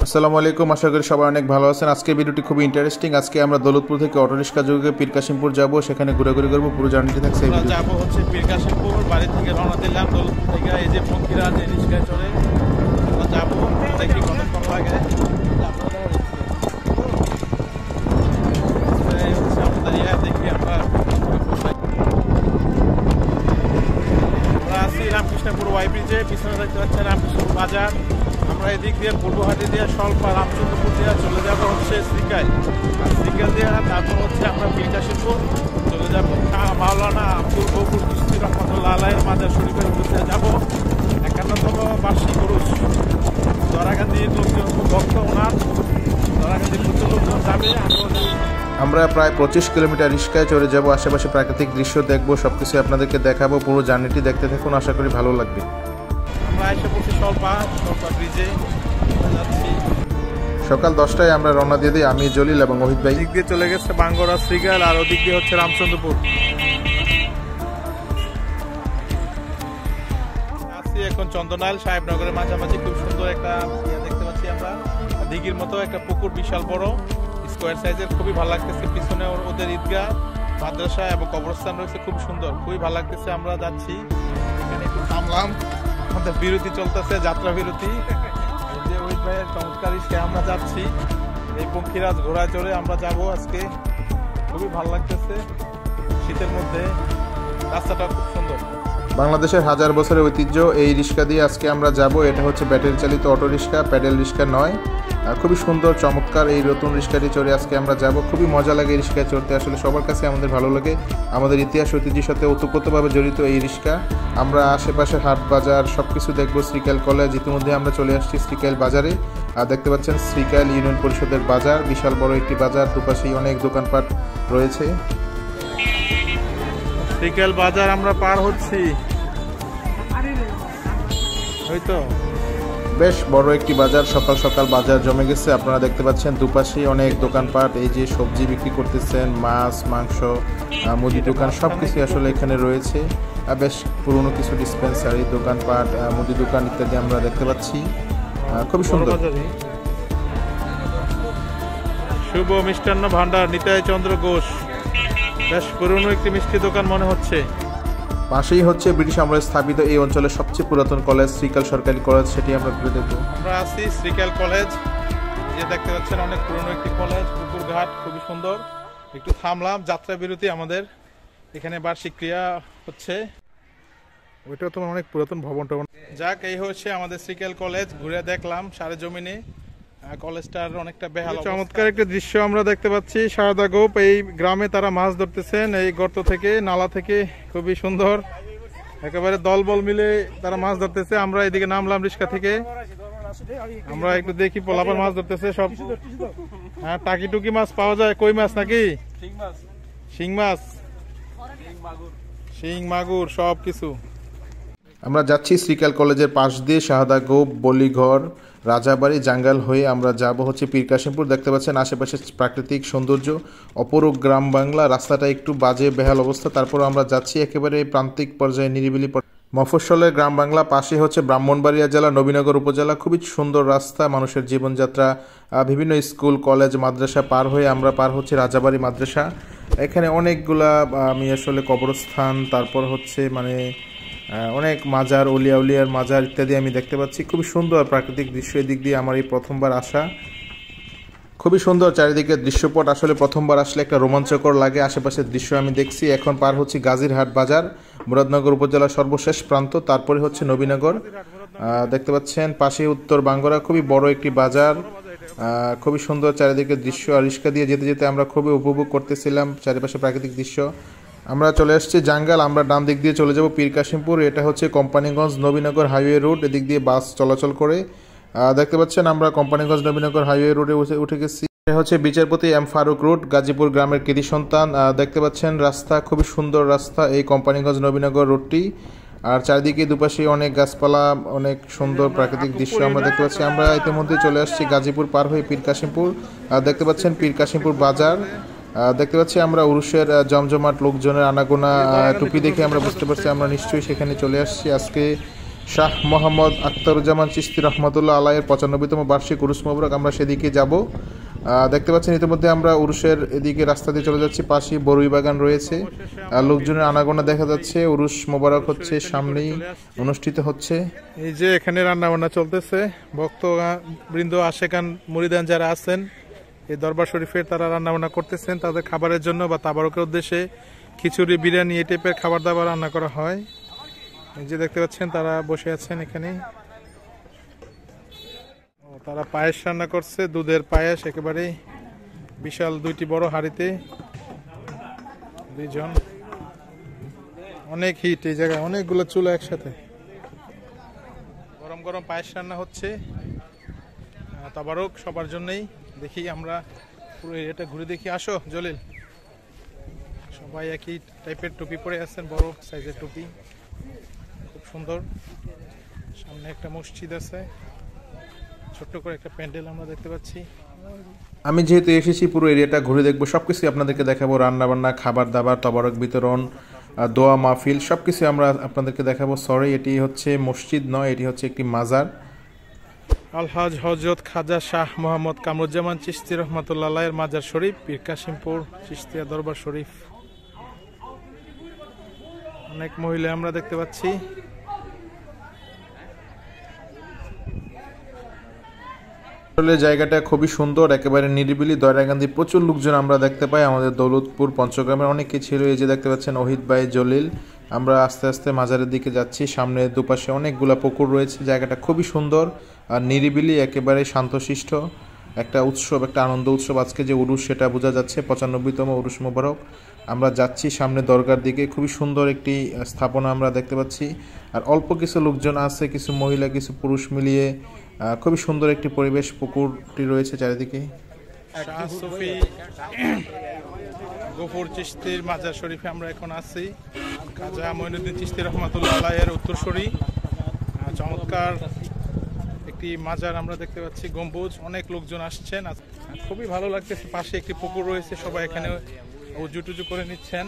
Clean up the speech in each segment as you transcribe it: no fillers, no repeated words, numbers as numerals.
আসসালামু আলাইকুম, আশা করি সবাই অনেক ভালো আছেন। আজকে ভিডিওটি খুবই ইন্টারেস্টিং। আজকে আমরা দৌলতপুর থেকে অটোরিক্সা যোগে পীর কাশিমপুর যাব, সেখানে ঘোরাঘুরি করবো। পুরো জার্নিটি থাকছে এই ভিডিও। যাবো হচ্ছে পীর কাশিমপুর, বাড়ি থেকে রওনা দিলাম দৌলতপুর থেকে। এই যে ফকিরাজ রিক্সায় চড়ে আমরা যাবো, দেখি কতক্ষণ লাগে। দেখি আমরা আছি রামকৃষ্ণপুর ওয়াই ব্রিজে, পিছনে দেখতে পাচ্ছেন রামকৃষ্ণপুর বাজার। আমরা এদিক দিয়ে পূর্বহাটি দিয়ে স্বল্পা রামচন্দ্রপুর দিয়ে চলে যাবো হচ্ছে শ্রীকাল, আর শ্রীকাল দিয়ে তারপর হচ্ছে আমরা পীর কাশিমপুর চলে যাবো মাওলানা আব্দুল গফুর চিশতি রহমতুল্লাহ আলাইহির মাজার শরীফের উদ্দেশ্যে যাবো। 51তম বার্ষিক উরুস, দরাগান্ধীর লোকজন খুব ভক্ত ওনার, দরাগান্ধীর প্রচুর লোকজন যাবে। আমরা প্রায় 25 কিলোমিটার রিক্সায় চড়ে যাব, আশেপাশে প্রাকৃতিক দৃশ্য দেখবো, সবকিছু আপনাদেরকে দেখাবো। পুরো জার্নিটি দেখতে থাকুন, আশা করি ভালো লাগবে। আমরা এসে পড়ছি স্বল্পা ব্রিজে যাচ্ছি। সকাল 10টায় আমরা রওনা দিয়ে দিই, আমি জলিল এবং ওহিদ ভাই। দিক দিয়ে চলে গেছে বাঙ্গরা শ্রীকাল, আর ওদিক দিয়ে হচ্ছে রামচন্দ্রপুর। আছি এখন চন্দনাইল সাহেবনগরের মাঝামাঝি। খুব সুন্দর একটা দেখতে পাচ্ছি আমরা, দিঘির মতো একটা পুকুর, বিশাল বড় স্কোয়ার সাইজের, খুবই ভালো লাগতেছে। পিছনে ওদের ঈদগাহ, মাদ্রাসা এবং কবরস্থান রয়েছে, খুব সুন্দর, খুবই ভালো লাগতেছে। আমরা যাচ্ছি, এখানে একটু থামলাম, আমাদের বিরতি চলতেছে, যাত্রা বিরতি। যে ওই ভাইয়ের চমৎকার রিক্সায় আমরা যাচ্ছি, এই পঙ্খিরাজ ঘোড়ায় চড়ে আমরা যাব আজকে। খুবই ভালো লাগতেছে শীতের মধ্যে, রাস্তাটা খুব সুন্দর। বাংলাদেশের হাজার বছরের ঐতিহ্য এই রিক্সা দিয়ে আজকে আমরা যাব। এটা হচ্ছে ব্যাটারি চালিত অটো রিক্সা, প্যাডেল রিক্সা নয়। খুবই সুন্দর চমৎকার এই নতুন রিক্সাটি চড়ে আজকে আমরা যাব। খুবই মজা লাগে এই রিক্সায় চড়তে, আসলে সবার কাছে আমাদের ভালো লাগে। আমাদের ইতিহাস ঐতিহ্যের সাথে ওতপ্রোতভাবে জড়িত এই রিক্সা। আমরা আশেপাশে হাট বাজার সব কিছু দেখবো। শ্রীকাল কলেজ, ইতিমধ্যে আমরা চলে আসছি শ্রীকাল বাজারে। আর দেখতে পাচ্ছেন শ্রীকাল ইউনিয়ন পরিষদের বাজার, বিশাল বড় একটি বাজার, দুপাশেই অনেক দোকানপাট রয়েছে। শ্রীকাল বাজার আমরা পার হচ্ছি, হয়তো বেশ বড় একটি বাজার। সকাল সকাল বাজার জমে গেছে, আপনারা দেখতে পাচ্ছেন দুপাশেই অনেক দোকানপাট। এই যে সবজি বিক্রি করতেছেন, মাছ মাংস, মুদি দোকান, সব কিছু আসলে এখানে রয়েছে। বেশ পুরনো কিছু ডিসপেন্সারি, দোকানপাট, মুদি দোকান ইত্যাদি আমরা দেখতে পাচ্ছি। খুবই সুন্দর। শুভ মিষ্টান্ন ভান্ডার, নিতাই চন্দ্র ঘোষ, বেশ পুরনো একটি মিষ্টি দোকান মনে হচ্ছে। পাশেই হচ্ছে ব্রিটিশ আমলে স্থাপিত এই অঞ্চলের সবচেয়ে পুরাতন কলেজ, শ্রীকাল সরকারি কলেজ, সেটি আমরা ঘুরে দেখব। আমরা আছি শ্রীকাল কলেজ, যে দেখতে পাচ্ছেন অনেক পুরনো একটি কলেজ, পুকুর ঘাট, খুবই সুন্দর। একটু থামলাম, যাত্রা বিরতি আমাদের। এখানে বার্ষিক ক্রিয়া হচ্ছে, ওইটাও তোমার অনেক পুরাতন ভবন টবন। যাক, এই হচ্ছে আমাদের শ্রীকাল কলেজ, ঘুরে দেখলাম সারেজমিনে। কলেজটার অনেকটা বেহাল, চমৎকার একটা দৃশ্য আমরা দেখতে পাচ্ছি। সারদা গোপ এই গ্রামে তারা মাছ ধরতেছেন এই গর্ত থেকে, নালা থেকে, খুবই সুন্দর। একেবারে দলবল মিলে তারা মাছ ধরতেছে। আমরা এদিকে নামলাম রিক্সা থেকে, আমরা একটু দেখি পোলাপার মাছ ধরতেছে সব। হ্যাঁ, টাকি টুকি মাছ পাওয়া যায়, কই মাছ নাকি শিং মাছ, শিং মাগুর সব কিছু। আমরা যাচ্ছি শ্রীকাল কলেজের পাশ দিয়ে শাহাদা গোপ, বলিঘর, রাজাবাড়ি, জাঙ্গাল হয়ে আমরা যাব হচ্ছে পীর কাশিমপুর। দেখতে পাচ্ছেন আশেপাশে প্রাকৃতিক সৌন্দর্য, অপরূপ গ্রাম বাংলা। রাস্তাটা একটু বাজে বেহাল অবস্থা, তারপর আমরা যাচ্ছি একেবারে প্রান্তিক পর্যায়ে, নিরিবিলি মফস্বলের গ্রাম বাংলা। পাশে হচ্ছে ব্রাহ্মণবাড়িয়া জেলা, নবীনগর উপজেলা। খুবই সুন্দর রাস্তা, মানুষের জীবনযাত্রা, বিভিন্ন স্কুল কলেজ মাদ্রাসা পার হয়ে আমরা পার হচ্ছে রাজাবাড়ি মাদ্রাসা। এখানে অনেকগুলা আমি আসলে কবরস্থান, তারপর হচ্ছে অনেক মাজার, উলিয়ার মাজার ইত্যাদি আমি দেখতে পাচ্ছি। খুবই সুন্দর প্রাকৃতিক দৃশ্য, এদিক দিয়ে আমার এই প্রথমবার আসা। খুবই সুন্দর চারিদিকের দৃশ্যপট, আসলে প্রথমবার আসলে একটা রোমাঞ্চকর লাগে। আশেপাশের দৃশ্য আমি দেখছি। এখন পার হচ্ছে গাজীরহাট বাজার, মুরাদনগর উপজেলার সর্বশেষ প্রান্ত, তারপরে হচ্ছে নবীনগর। দেখতে পাচ্ছেন পাশে উত্তর বাঙ্গরা, খুবই বড় একটি বাজার, খুবই সুন্দর চারিদিকের দৃশ্য। আর রিক্সা দিয়ে যেতে যেতে আমরা খুবই উপভোগ করতেছিলাম চারিপাশে প্রাকৃতিক দৃশ্য। আমরা চলে আসছি জাঙ্গাল, আমরা ডান দিক দিয়ে চলে যাব পীর কাশিমপুর। এটা হচ্ছে কোম্পানিগঞ্জ নবীনগর হাইওয়ে রোড, এদিক দিয়ে বাস চলাচল করে। দেখতে পাচ্ছেন আমরা কোম্পানিগঞ্জ নবীনগর হাইওয়ে রোডে উঠে গেছি। এটা হচ্ছে বিচারপতি এম ফারুক রোড, গাজীপুর গ্রামের কৃতি সন্তান। দেখতে পাচ্ছেন রাস্তা, খুবই সুন্দর রাস্তা এই কোম্পানিগঞ্জ নবীনগর রোডটি। আর চারিদিকে দুপাশে অনেক গাছপালা, অনেক সুন্দর প্রাকৃতিক দৃশ্য আমরা দেখতে পাচ্ছি। আমরা ইতিমধ্যে চলে আসছি গাজীপুর পার হয়ে পীর কাশিমপুর। দেখতে পাচ্ছেন পীর কাশিমপুর বাজার। দেখতে পাচ্ছি আমরা উরুষের জমজমাট লোকজনের আনাগোনা। টুপি দেখে আমরা বুঝতে পারছি আমরা নিশ্চয়ই সেখানে চলে আসছি। আজকে শাহ মোহাম্মদ আখতারুজ্জামান চিশতি রহমতুল্লাহ আলাইয়ের 95তম বার্ষিক উরুস মোবারক। আমরা সেদিকে যাব। দেখতে পাচ্ছেন ইতিমধ্যে আমরা উরুসের এদিকে রাস্তা দিয়ে চলে যাচ্ছি। পাশে বরুই বাগান রয়েছে, লোকজনের আনাগোনা দেখা যাচ্ছে। উরুস মোবারক হচ্ছে, সামনেই অনুষ্ঠিত হচ্ছে। এই যে এখানে রান্না বান্না চলতেছে, ভক্ত বৃন্দ আশেকান মুরিদান যারা আছেন এই দরবার শরীফের, তারা রান্না বান্না করতেছেন তাদের খাবারের জন্য বা তাবারকের উদ্দেশ্যে। খিচুড়ি, বিরিয়ানি এই টাইপের খাবার দাবার রান্না করা হয়। এই যে দেখতে পাচ্ছেন তারা বসে আছেন এখানে। তারা পায়েস রান্না করছে, দুধের পায়েস, একেবারে বিশাল 2টি বড় হাঁড়িতে। 2 জন, অনেক হিট এই জায়গায়, অনেকগুলো চুলা একসাথে। গরম গরম পায়েস রান্না হচ্ছে, তাবারক সবার জন্যই। দেখি আমরা পুরো এরিয়াটা ঘুরে দেখি। আসো জলিল। সবাই একই টাইপের টুপি পরে আছেন, বড় সাইজের টুপি, খুব সুন্দর। সামনে একটা মসজিদ আছে, ছোট্ট করে একটা প্যান্ডেল আমরা দেখতে পাচ্ছি। আমি যেহেতু এসেছি পুরো এরিয়াটা ঘুরে দেখবো, সবকিছু আপনাদেরকে দেখাবো। রান্না বান্না, খাবার দাবার, তবারক বিতরণ, দোয়া মাহফিল, সবকিছু আমরা আপনাদেরকে দেখাবো। সরি, এটি হচ্ছে মসজিদ নয়, এটি হচ্ছে একটি মাজার। আলহাজ হজরত খাজা শাহ মোহাম্মদ কামরুজ্জামান চিশতি রহমতুল্লাহ আলাইহির মাজার শরীফ, পীর কাশিমপুর চিশতিয়া দরবার শরীফ। অনেক মহিলা আমরা দেখতে পাচ্ছি। আসলে জায়গাটা খুবই সুন্দর, একেবারে নিরিবিলি, দয়রাকান্দি। প্রচুর লোকজন আমরা দেখতে পাই। আমাদের দৌলতপুর পঞ্চগ্রামের অনেকে ছিল। এই যে দেখতে পাচ্ছেন ওহিদ ভাই, জলিল। আমরা আস্তে আস্তে মাজারের দিকে যাচ্ছি। সামনে দুপাশে অনেকগুলা পুকুর রয়েছে। জায়গাটা খুবই সুন্দর আর নিরিবিলি, একেবারে শান্তশিষ্ট একটা উৎসব, একটা আনন্দ উৎসব। আজকে যে উরুস সেটা বোঝা যাচ্ছে, 95তম উরুস মোবারক। আমরা যাচ্ছি সামনে দরগার দিকে। খুবই সুন্দর একটি স্থাপনা আমরা দেখতে পাচ্ছি। আর অল্প কিছু লোকজন আছে, কিছু মহিলা, কিছু পুরুষ মিলিয়ে খুবই সুন্দর একটি পরিবেশ। পুকুরটি রয়েছে চারিদিকে। শাহ সুফি গফুর চিশতির মাজার শরীফে আমরা এখন আছি। খাজা মঈনুদ্দিন চিশতি রহমতুল্লাহ আলাইহির উত্তরসূরি। চমৎকার একটি মাজার আমরা দেখতে পাচ্ছি, গম্বুজ। অনেক লোকজন আসছেন, খুবই ভালো লাগতেছে। পাশে একটি পুকুর রয়েছে, সবাই এখানে উজু টুজু করে নিচ্ছেন,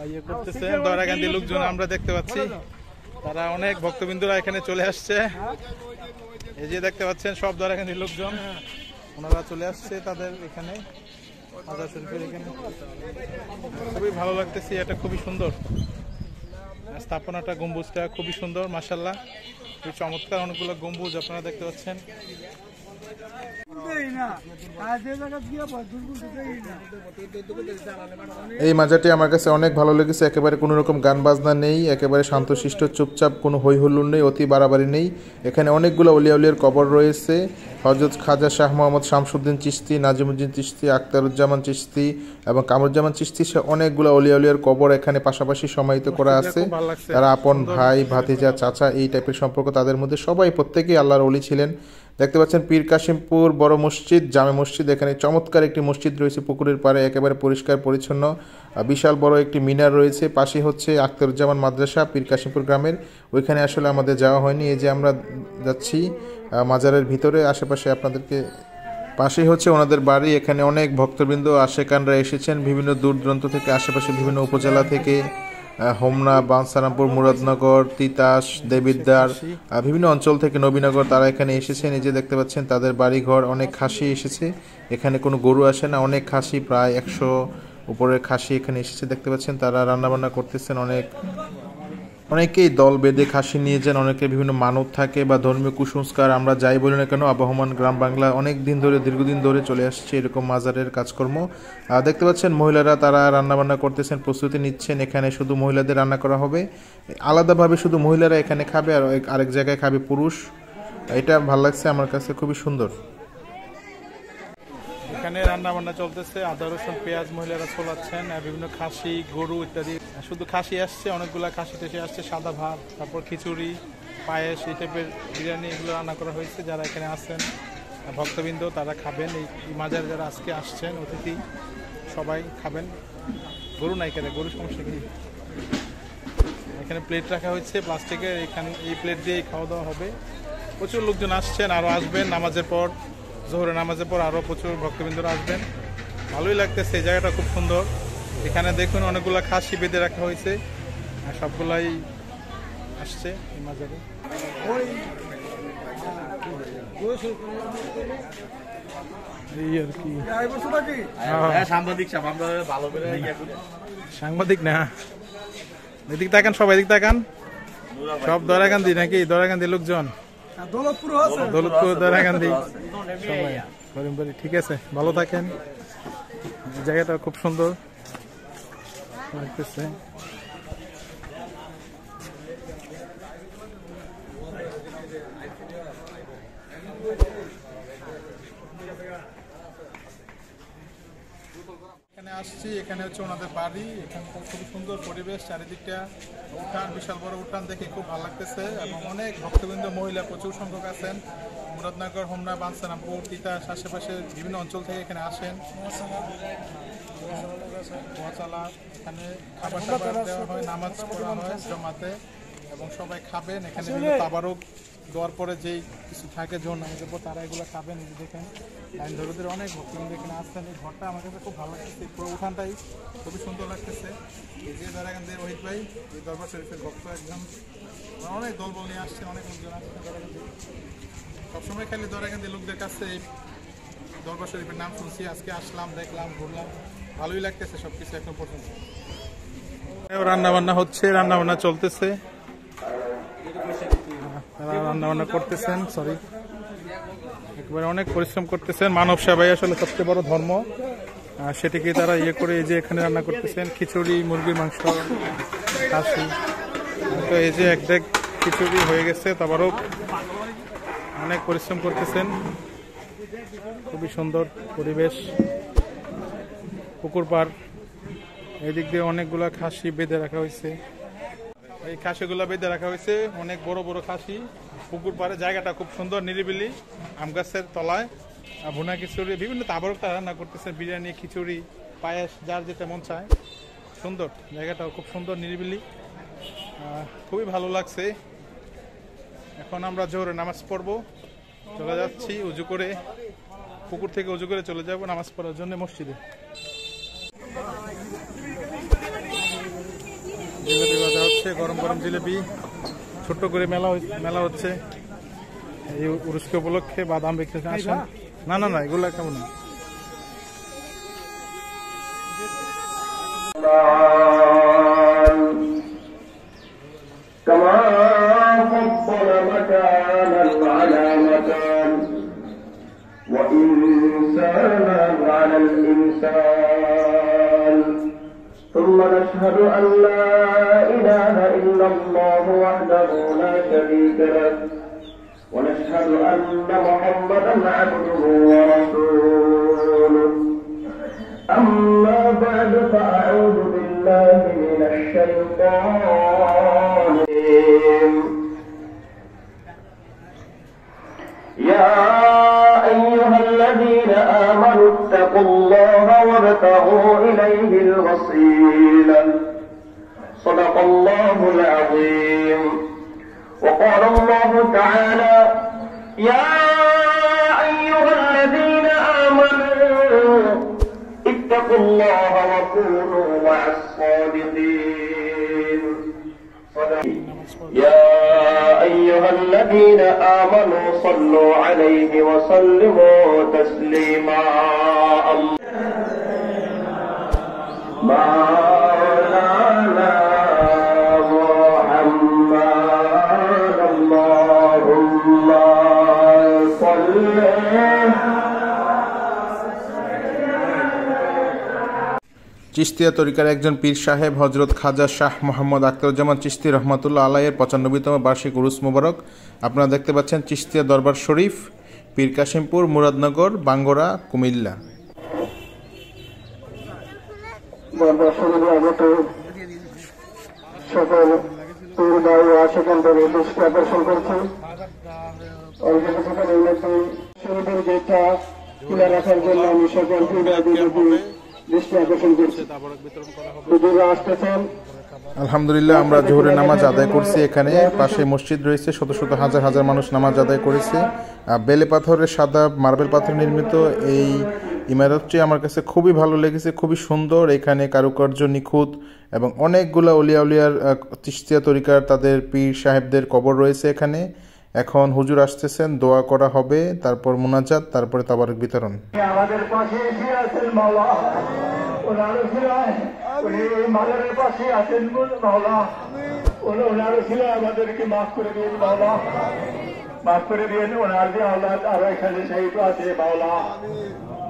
ইয়ে করতেছেন। দয়রাকান্দি লোকজন আমরা দেখতে পাচ্ছি, তারা অনেক ভক্তবিন্দুরা এখানে চলে আসছে। এই যে দেখতে পাচ্ছেন সব দয়রাকান্দির লোকজন, ওনারা চলে আসছে তাদের এখানে মাজার শরীফের এখানে। খুবই ভালো লাগতেছে, এটা খুবই সুন্দর স্থাপনাটা, গম্বুজটা খুবই সুন্দর মাশাআল্লাহ। খুবই চমৎকার অনেকগুলো গম্বুজ আপনারা দেখতে পাচ্ছেন। এই মাজারটি আমার কাছে অনেক ভালো লেগেছে। একেবারে কোনো রকম গান বাজনা নেই, একেবারে শান্তশিষ্ট, চুপচাপ, কোনো হই হুল্লোড় নেই, অতি বাড়াবাড়ি নেই। এখানে অনেকগুলো অলিয়া উলিয়ার কবর রয়েছে। হযরত খাজা শাহ মোহাম্মদ শামসুদ্দিন চিশতি, নাজিমুদ্দিন চিশতি, আখতারুজ্জামান চিশতি এবং কামরুজ্জামান চিশতি, সে অনেকগুলো অলিয়া উলিয়ার কবর এখানে পাশাপাশি সমাহিত করা আছে। তারা আপন ভাই, ভাতিজা, চাচা, এই টাইপের সম্পর্ক তাদের মধ্যে। সবাই প্রত্যেকেই আল্লাহর ওলি ছিলেন। দেখতে পাচ্ছেন পীর কাশিমপুর বড় মসজিদ, জামে মসজিদ। এখানে চমৎকার একটি মসজিদ রয়েছে পুকুরের পাড়ে, একেবারে পরিষ্কার পরিচ্ছন্ন। বিশাল বড় একটি মিনার রয়েছে। পাশে হচ্ছে আখতারুজ্জামান মাদ্রাসা, পীর কাশিমপুর গ্রামের। ওইখানে আসলে আমাদের যাওয়া হয়নি। এই যে আমরা যাচ্ছি মাজারের ভিতরে, আশেপাশে আপনাদেরকে। পাশেই হচ্ছে ওনাদের বাড়ি। এখানে অনেক ভক্তবৃন্দ আশেকানরা এসেছেন বিভিন্ন দূর দূরান্ত থেকে, আশেপাশে বিভিন্ন উপজেলা থেকে, হোমনা, বাঞ্ছারামপুর, মুরাদনগর, তিতাস, দেবিদ্বার, বিভিন্ন অঞ্চল থেকে, নবীনগর, তারা এখানে এসেছেন। এই যে দেখতে পাচ্ছেন তাদের বাড়িঘর। অনেক খাসি এসেছে, এখানে কোনো গরু আসে না, অনেক খাসি, প্রায় 100 উপরের খাসি এখানে এসেছে। দেখতে পাচ্ছেন তারা রান্নাবান্না করতেছেন। অনেকেই দল বেঁধে খাসি নিয়ে যান, অনেকের বিভিন্ন মানত থাকে বা ধর্মীয় কুসংস্কার, আমরা যাই বলি না কেন, আবহমান গ্রাম বাংলা অনেক দিন ধরে, দীর্ঘদিন ধরে চলে আসছে এরকম মাজারের কাজকর্ম। দেখতে পাচ্ছেন মহিলারা তারা রান্নাবান্না করতেছেন, প্রস্তুতি নিচ্ছেন। এখানে শুধু মহিলাদের রান্না করা হবে, আলাদাভাবে শুধু মহিলারা এখানে খাবে, আর আরেক জায়গায় খাবে পুরুষ। এটা ভালো লাগছে আমার কাছে, খুবই সুন্দর। এখানে রান্না বান্না চলতেছে, আদা রসুন পেঁয়াজ মহিলারা ছোলাচ্ছেন, বিভিন্ন খাসি, গরু ইত্যাদি। শুধু খাসি আসছে, অনেকগুলা খাসি টেসে আসছে, সাদা ভাত, তারপর খিচুড়ি, পায়েস, এই টাইপের বিরিয়ানি, এগুলো রান্না করা হয়েছে। যারা এখানে আসছেন ভক্তবৃন্দ তারা খাবেন, এই মাজারে যারা আজকে আসছেন অতিথি সবাই খাবেন। গরু নাই কেন, গরু সমস্যা কি? এখানে প্লেট রাখা হয়েছে প্লাস্টিকের, এখানে এই প্লেট দিয়ে খাওয়া দাওয়া হবে। প্রচুর লোকজন আসছেন, আরও আসবেন নামাজের পর, জোহরের নামাজের পর আরও প্রচুর ভক্তবৃন্দরা আসবেন। ভালোই লাগতেছে, এই জায়গাটা খুব সুন্দর। এখানে দেখুন অনেকগুলো খাসি বেঁধে রাখা হয়েছে, সবগুলাই আসছে এই মাজারে। এই আর কি সাংবাদিক না, এদিক তাকান, সব এদিক তাকান, সব দরাকান্দি নাকি? দরাকান্দি লোকজন, দৌলতপুর, দরাকান্দি সবাই করিমবাড়ি। ঠিক আছে, ভালো থাকেন। জায়গাটা খুব সুন্দর লাগতেছে। এখানে আসছি, এখানে হচ্ছে ওনাদের বাড়ি। এখানকার খুব সুন্দর পরিবেশ, চারিদিকটা উঠান, বিশাল বড় উঠান দেখে খুব ভালো লাগতেছে এবং অনেক ভক্তবৃন্দ, মহিলা প্রচুর সংখ্যক আছেন। মুরাদনগর, হোমনা, বাঞ্ছারামপুর, তিতাস আশেপাশে বিভিন্ন অঞ্চল থেকে এখানে আসেন। এখানে খাবার টাবার দেওয়া হয়, নামাজ পড়া হয় জমাতে এবং সবাই খাবেন। এখানে তাবারক দেওয়ার পরে যেই কিছু থাকে জোন আমাদের পর তারা এগুলো খাবেন। এই দেখেন লাইন ধরে অনেক ভক্তবৃন্দ এখানে আসছেন। এই ঘরটা আমার কাছে খুব ভালো লাগতেছে, পুরো উঠানটাই খুবই সুন্দর লাগতেছে। এই যে দরাকান্দি ওহিদ ভাই, এই দরবার শরীফের ভক্ত একদম, অনেক দলবল নিয়ে আসছে, অনেক লোকজন আসছে দরাকান্দি। সবসময় খালি দরাকান্দি লোকদের কাছে এই দরবার শরীফের নাম শুনছি, আজকে আসলাম, দেখলাম, ঘুরলাম, ভালোই লাগতেছে সবকিছু এখন পর্যন্ত। রান্না বান্না হচ্ছে, রান্না বান্না চলতেছে, রান্না বান্না করতেছেন, সরি একবারে অনেক পরিশ্রম করতেছেন। মানব সেবাই আসলে সবচেয়ে বড় ধর্ম, সেটিকে তারা ইয়ে করে এই যে এখানে রান্না করতেছেন খিচুড়ি, মুরগির মাংস, খাসি। তো এই যে এক ডেক খিচুড়ি হয়ে গেছে, তারপরও অনেক পরিশ্রম করতেছেন। খুবই সুন্দর পরিবেশ, পুকুর পাড়, এদিক দিয়ে অনেকগুলা খাসি বেঁধে রাখা হয়েছে। এই খাসিগুলা বেঁধে রাখা হয়েছে, অনেক বড় বড় খাসি পুকুর পাড়ে। জায়গাটা খুব সুন্দর, নিরিবিলি, আম গাছের তলায়। ভুনা খিচুড়ি, বিভিন্ন তাবরকটা রান্না করতেছে, বিরিয়ানি, খিচুড়ি, পায়েস, যার যেটা মন চায়। সুন্দর জায়গাটাও খুব সুন্দর, নিরিবিলি, খুবই ভালো লাগছে। এখন আমরা জোহরে নামাজ পড়বো, চলে যাচ্ছি উজু করে, পুকুর থেকে উজু করে চলে যাব নামাজ পড়ার জন্য মসজিদে। জিলেবি ভাজা হচ্ছে, গরম গরম জিলেবি, ছোট্ট করে মেলা হচ্ছে এই উরুস্ক উপলক্ষে। বাদাম বিক্রি আসেন, না না না এগুলো কেমন না। ثم نشهد أن لا إله إلا الله وحده لا شريك له ونشهد أن محمدا عبده ورسوله أما بعد فأعوذ بالله من الشيطان الرجيم يا أيها الذين آمنوا اتقوا الله وابتغوا إليه الوسيلة صدق الله العظيم وقال الله تعالى يا أيها الذين آمنوا اتقوا الله وكونوا مع الصادقين يا أيها الذين آمنوا صلوا عليه وسلموا تسليما مولانا محمد اللهم صل চিশতিয়া তরিকার একজন পীর সাহেব হজরত খাজা শাহ মোহাম্মদ আখতারুজ্জামান চিশতি রহমাতুল্লাহ আলাইয়ের 95তম বার্ষিক উরুস মুবারক। আপনারা দেখতে পাচ্ছেন চিশতিয়া দরবার শরীফ, পীর কাশিমপুর, মুরাদনগর, বাঙ্গরা, কুমিল্লা। দরবার শরীফে আগত সকল পীর ভাই ও আশেকানদের দৃষ্টি আকর্ষণ করছে। অল্প কিছুক্ষণ এই মধ্যে শরীফের গেটটা খুলে রাখার জন্য আমি সকল পীর ভাইদের দৃষ্টি আকর্ষণ করছি। হুজুররা আসতেছেন। আলহামদুলিল্লাহ, আমরা জোহরের নামাজ আদায় করছি। এখানে পাশে মসজিদ রয়েছে, শত শত হাজার হাজার মানুষ নামাজ আদায় করেছে। বেলে পাথরের, সাদা মার্বেল পাথর নির্মিত এই ইমারতটি আমার কাছে খুবই ভালো লেগেছে, খুবই সুন্দর। এখানে কারুকার্য নিখুঁত এবং অনেকগুলা অলিয়া উলিয়ার চিশতিয়া তরিকার তাদের পীর সাহেবদের কবর রয়েছে এখানে। এখন হুজুর আসতেছেন, দোয়া করা হবে, তারপর মুনাজাত, তারপরে তাবারক বিতরণ। আমাদের পাশে এসে আছেন মাওলা, ওনার উসিলায় উনি এই মাজারের পাশে আছেন মাওলা, ওনার উসিলায় আমাদেরকে মাফ করে দিন মাওলা, মাফ করে দিন। ওনার যে আওলাদ আরো এখানে শহীদ আছে মাওলা,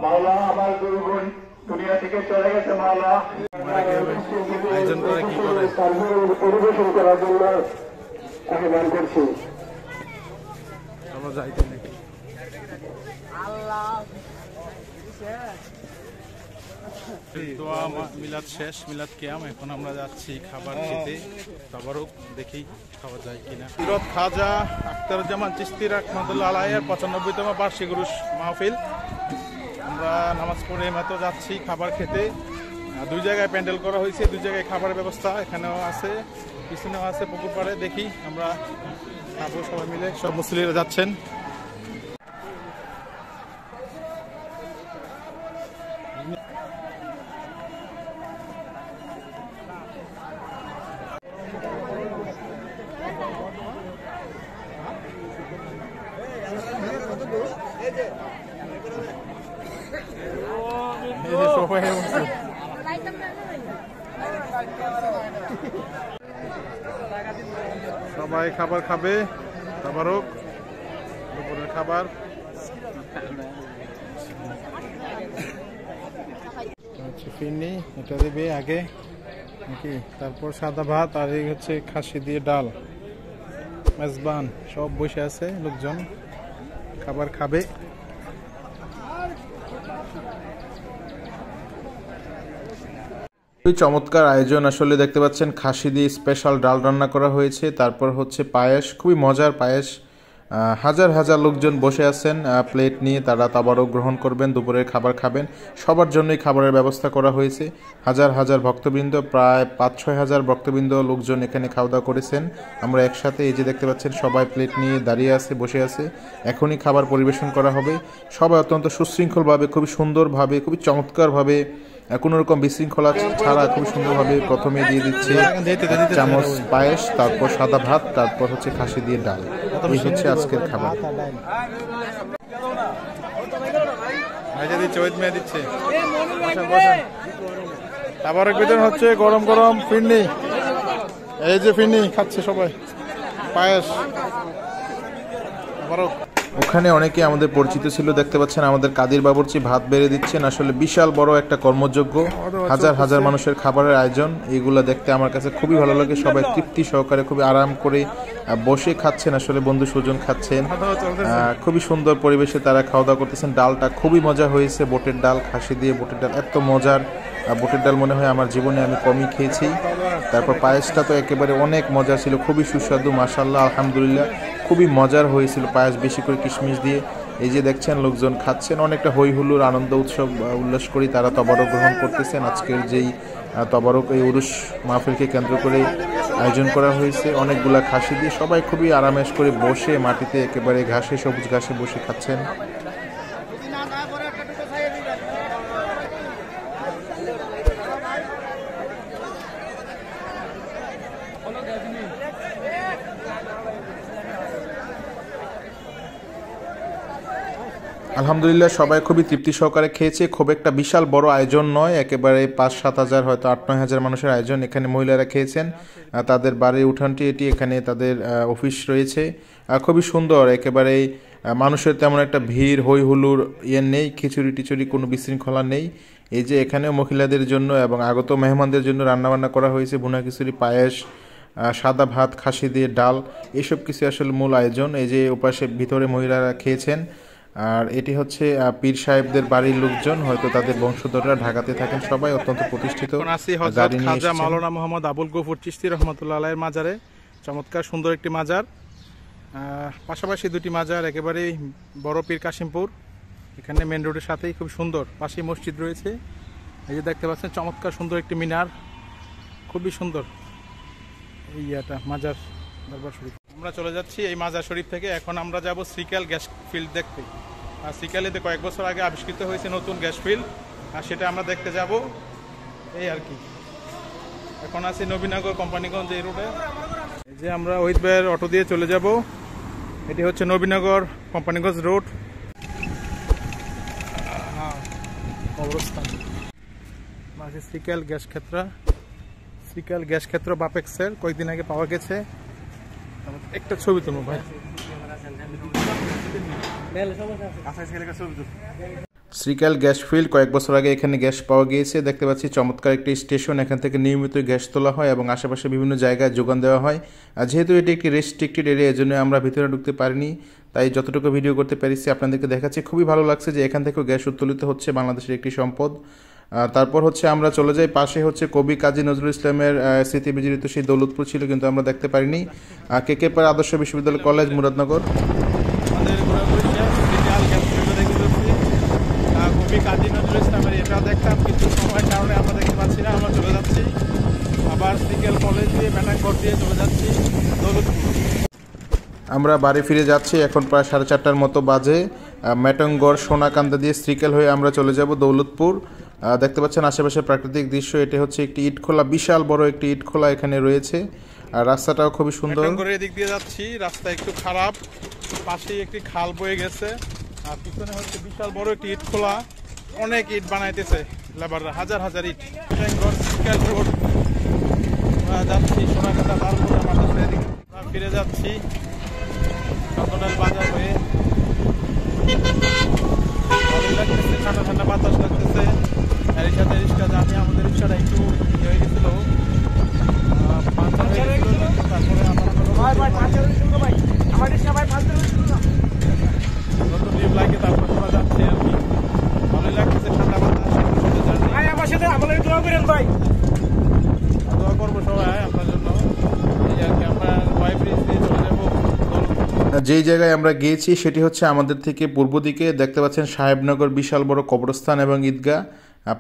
মাওলা আমার দুর্গুণ দুনিয়া থেকে চলে গেছে মাওলা, পরিবেশন করার জন্য আহ্বান করছি। মিলাদ শেষ, মিলাদ কিয়াম। এখন আমরা যাচ্ছি খাবার খেতে, তাবারক দেখি খাওয়া যায় কিনা। হযরত খাজা আখতারুজ্জামান চিশতি রাহমাতুল্লাহ আলাইহির 95তম বার্ষিক উরুস মাহফিল। আমরা নামাজ পড়ে মাত্র যাচ্ছি খাবার খেতে। দুই জায়গায় প্যান্ডেল করা হয়েছে, দুই জায়গায় খাবারের ব্যবস্থা এখানেও আছে, পিছনেও আছে পুকুর পাড়ে। দেখি আমরা খাবো সবাই মিলে, সব মুসলিরা যাচ্ছেন। সবাই খাবার খাবে, তাবারক দুপুরের খাবার। ফিরনি এটা দেবে আগে নাকি, তারপর সাদা ভাত, আর এই হচ্ছে খাসি দিয়ে ডাল। মেজবান সব বসে আছে, লোকজন খাবার খাবে। চমৎকার আয়োজন আসলে দেখতে পাচ্ছেন, খাসি দিয়ে স্পেশাল ডাল রান্না করা হয়েছে, তারপর হচ্ছে পায়েস, খুবই মজার পায়েস। হাজার হাজার লোকজন বসে আছেন প্লেট নিয়ে, তারা তাবারক গ্রহণ করবেন, দুপুরের খাবার খাবেন। সবার জন্যই খাবারের ব্যবস্থা করা হয়েছে। হাজার হাজার ভক্তবৃন্দ, প্রায় 5-6 হাজার ভক্তবৃন্দ লোকজন এখানে খাওয়া দাওয়া করেছেন। আমরা একসাথে, এই যে দেখতে পাচ্ছেন সবাই প্লেট নিয়ে দাঁড়িয়ে আছে, বসে আছে। এখনই খাবার পরিবেশন করা হবে। সবাই অত্যন্ত সুশৃঙ্খলভাবে, খুবই সুন্দরভাবে, খুবই চমৎকারভাবে, কোনো রকম বিশৃঙ্খলা ছাড়া খুব সুন্দরভাবে প্রথমে দিয়ে দিচ্ছে চামচ পায়েস, তারপর সাদা ভাত, তারপর হচ্ছে খাসি দিয়ে ডাল। এই হচ্ছে আজকের খাবার। তাবারক বিতরণ হচ্ছে, গরম গরম ফিরনি। এই যে ফিরনি খাচ্ছে সবাই, পায়েস, তাবারক। ওখানে অনেকে আমাদের পরিচিত ছিল, দেখতে পাচ্ছেন আমাদের কাদির বাবুর্চি ভাত বেড়ে দিচ্ছেন। আসলে বিশাল বড় একটা কর্মযজ্ঞ, হাজার হাজার মানুষের খাবারের আয়োজন। এগুলো দেখতে আমার কাছে খুবই ভালো লাগে। সবাই তৃপ্তি সহকারে খুবই আরাম করে বসে খাচ্ছেন, আসলে বন্ধু স্বজন খাচ্ছেন। খুবই সুন্দর পরিবেশে তারা খাওয়া দাওয়া করতেছেন। ডালটা খুবই মজা হয়েছে, বোটের ডাল, খাসি দিয়ে বোটের ডাল, এত মজার বোটের ডাল মনে হয় আমার জীবনে আমি কমই খেয়েছি। তারপর পায়েসটা তো একেবারে অনেক মজা ছিল, খুবই সুস্বাদু, মাশাআল্লাহ, আলহামদুলিল্লাহ, খুবই মজার হয়েছিল পায়েস, বেশি করে কিশমিশ দিয়ে। এই যে দেখছেন লোকজন খাচ্ছেন, অনেকটা হই হুল্লোড়, আনন্দ উৎসব উল্লাস করি তারা তবারক গ্রহণ করতেছেন। আজকের যেই তবারক, এই উরুস মাহফিলকে কেন্দ্র করে আয়োজন করা হয়েছে, অনেকগুলা খাসি দিয়ে সবাই খুবই আরামেশ করে বসে মাটিতে একেবারে ঘাসে, সবুজ ঘাসে বসে খাচ্ছেন। আলহামদুলিল্লাহ সবাই খুবই তৃপ্তি সহকারে খেয়েছে। খুব একটা বিশাল বড় আয়োজন নয়, একেবারে 5-7 হাজার, হয়তো 8-9 হাজার মানুষের আয়োজন। এখানে মহিলারা খেয়েছেন, তাদের বাড়ির উঠানটি এটি, এখানে তাদের অফিস রয়েছে। খুবই সুন্দর, একেবারেই মানুষের তেমন একটা ভিড়, হই হুল্লোড় নেই, খিচুড়ি টিচুড়ি কোনো বিশৃঙ্খলা নেই। এই যে এখানেও মহিলাদের জন্য এবং আগত মেহমানদের জন্য রান্নাবান্না করা হয়েছে, ভুনা খিচুড়ি, পায়েস, সাদা ভাত, খাসি দিয়ে ডাল, এসব কিছু আসলে মূল আয়োজন। এই যে ওপাশে ভিতরে মহিলারা খেয়েছেন। আর এটি হচ্ছে পীর সাহেবদের বাড়ির লোকজন, হয়তো তাদের বংশধররা ঢাকাতে থাকেন, সবাই অত্যন্ত প্রতিষ্ঠিত। খাজা মাওলানা মোহাম্মদ আবুল গফুর চিশতি রহমতুল্লাহ আলাইহির মাজারে, চমৎকার সুন্দর একটি মাজার, পাশাপাশি দুটি মাজার, একেবারেই বড় পীর কাশিমপুর, এখানে মেন রোডের সাথেই খুব সুন্দর, পাশেই মসজিদ রয়েছে। এই যে দেখতে পাচ্ছেন চমৎকার সুন্দর একটি মিনার, খুবই সুন্দর এই মাজার দরবার শরীফ। আমরা চলে যাচ্ছি এই মাজার শরীফ থেকে, এখন আমরা যাব শ্রীকাল গ্যাস ফিল্ড দেখতে। শ্রীকালীতে কয়েক বছর আগে আবিষ্কৃত হয়েছে নতুন গ্যাস ফিল্ড, আর সেটা আমরা দেখতে যাব এই আর কি। এখন আছি নবীনগর কোম্পানিগঞ্জ এই রোডে। এই যে আমরা ওহিত ভাইয়ের অটো দিয়ে চলে যাব। এটি হচ্ছে নবীনগর কোম্পানিগঞ্জ রোড। কবরস্থান শ্রীকাল গ্যাস ক্ষেত্র, শ্রীকাল গ্যাস ক্ষেত্র বাপেক্সের কয়েকদিন আগে পাওয়া গেছে। একটা ছবি তুলবো ভাই। শ্রীকাল গ্যাস ফিল্ড, কয়েক বছর আগে এখানে গ্যাস পাওয়া গিয়েছে। দেখতে পাচ্ছি চমৎকার একটি স্টেশন, এখান থেকে নিয়মিত গ্যাস তোলা হয় এবং আশেপাশে বিভিন্ন জায়গায় যোগান দেওয়া হয়। আর যেহেতু এটি একটি রেস্ট্রিক্টেড এরিয়া, এজন্য আমরা ভিতরে ঢুকতে পারিনি, তাই যতটুকু ভিডিও করতে পেরেছি আপনাদেরকে দেখাচ্ছি। খুবই ভালো লাগছে যে এখান থেকেও গ্যাস উত্তোলিত হচ্ছে, বাংলাদেশের একটি সম্পদ। তারপর হচ্ছে আমরা চলে যাই, পাশে হচ্ছে কবি কাজী নজরুল ইসলামের স্মৃতি বিজড়িত সেই দৌলতপুর ছিল, কিন্তু আমরা দেখতে পারিনি। কে পার আদর্শ বিশ্ববিদ্যালয় কলেজ মুরাদনগর। কবি কাজী নজরুল ইসলামের এটা দেখতাম, কিন্তু সময়ের কারণে আমরা দেখতে পাচ্ছি না। আমরা চলে যাচ্ছি আবার শ্রীকাল কলেজ দিয়ে মেটাঙ্গর দিয়ে চলে যাচ্ছি দৌলতপুর। আমরা বাড়ি ফিরে যাচ্ছি, এখন প্রায় 4:30টার মতো বাজে। মেটাঙ্গর সোনাকান্দা দিয়ে শ্রীকাল হয়ে আমরা চলে যাব দৌলতপুর। দেখতে পাচ্ছেন আশেপাশে প্রাকৃতিক দৃশ্য। এটি হচ্ছে একটি ইটখোলা, বিশাল বড় একটি ইটখোলা এখানে রয়েছে, আর রাস্তাটাও খুবই সুন্দর। মেটাঙ্গরের দিক দিয়ে যাচ্ছি, রাস্তা একটু খারাপ, পাশেই একটি খাল বয়ে গেছে, আর পিছনে হচ্ছে বিশাল বড় একটি ইটখোলা। অনেক ইট বানাইতেছে লেবাররা, হাজার হাজার ইট। মেটাঙ্গর শ্রীকাল রোড যাচ্ছি সোনাকান্দা, তারপরে আমাদের ফিরে যাচ্ছি চন্দনাল বাজার হয়ে। লাগতেছে, ঠান্ডা ঠান্ডা বাতাস লাগতেছে। আর সাথে রিক্সা জানি, আমাদের রিক্সাটা একটু ইয়ে হয়ে গেছিল, পাঞ্চার হয়ে গেছিল। তারপরে নতুন লিভ লাগে, তারপরে চলে যাচ্ছে আর কি। ভালোই লাগতেছে, ঠান্ডা বাতাস। আমার সাথে আমাদের দোয়া করেন ভাই, দোয়া করবো সবাই আপনার জন্য। এই আর কি, আমরা ওয়াই ব্রিজ দিয়ে চলে যাবো। যেই জায়গায় আমরা গিয়েছি সেটি হচ্ছে আমাদের থেকে পূর্ব দিকে। দেখতে পাচ্ছেন সাহেবনগর, বিশাল বড় কবরস্থান এবং ঈদগাহ।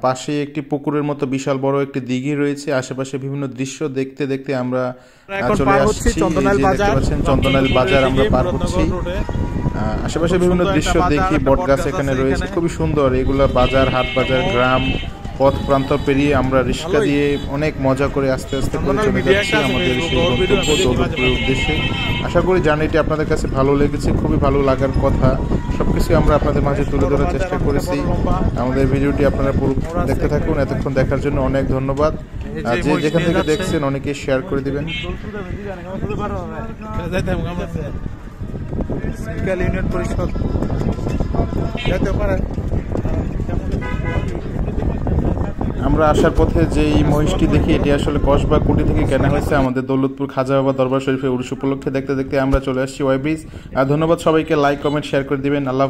পাশে একটি পুকুরের মতো বিশাল বড় একটি দিঘি রয়েছে। আশেপাশে বিভিন্ন দৃশ্য দেখতে দেখতে আমরা চলে আসছি। দেখতে পাচ্ছেন চন্দনাইল বাজার আমরা পার হচ্ছি। আশেপাশে বিভিন্ন দৃশ্য দেখি, বটগাছ এখানে রয়েছে, খুবই সুন্দর। এগুলো বাজার, হাট বাজার, গ্রাম, পথ প্রান্ত পেরিয়ে আমরা রিক্সা দিয়ে অনেক মজা করে আস্তে আস্তে করে চলে যাচ্ছি আমাদের সেই গন্তব্য দৌলতপুরের উদ্দেশ্যে। আশা করি জার্নিটি আপনাদের কাছে ভালো লেগেছে, খুবই ভালো লাগার কথা। সবকিছু আমরা আপনাদের মাঝে তুলে ধরার চেষ্টা করেছি। আমাদের ভিডিওটি আপনারা পুরো দেখতে থাকুন। এতক্ষণ দেখার জন্য অনেক ধন্যবাদ। যে যেখান থেকে দেখছেন অনেকে শেয়ার করে দিবেন। ইউনিয়ন পরিষদ যেতে পারে। আমরা আসার পথে যে এই মহিষটি দেখি, এটি আসলে কসবা কুটি থেকে কেনা হয়েছে আমাদের দৌলতপুর খাজা বাবা দরবার শরীফের উরুস উপলক্ষে। দেখতে দেখতে আমরা চলে আসছি ওয়াই ব্রিজ। ধন্যবাদ সবাইকে, লাইক কমেন্ট শেয়ার করে দিবেন। আল্লাহ।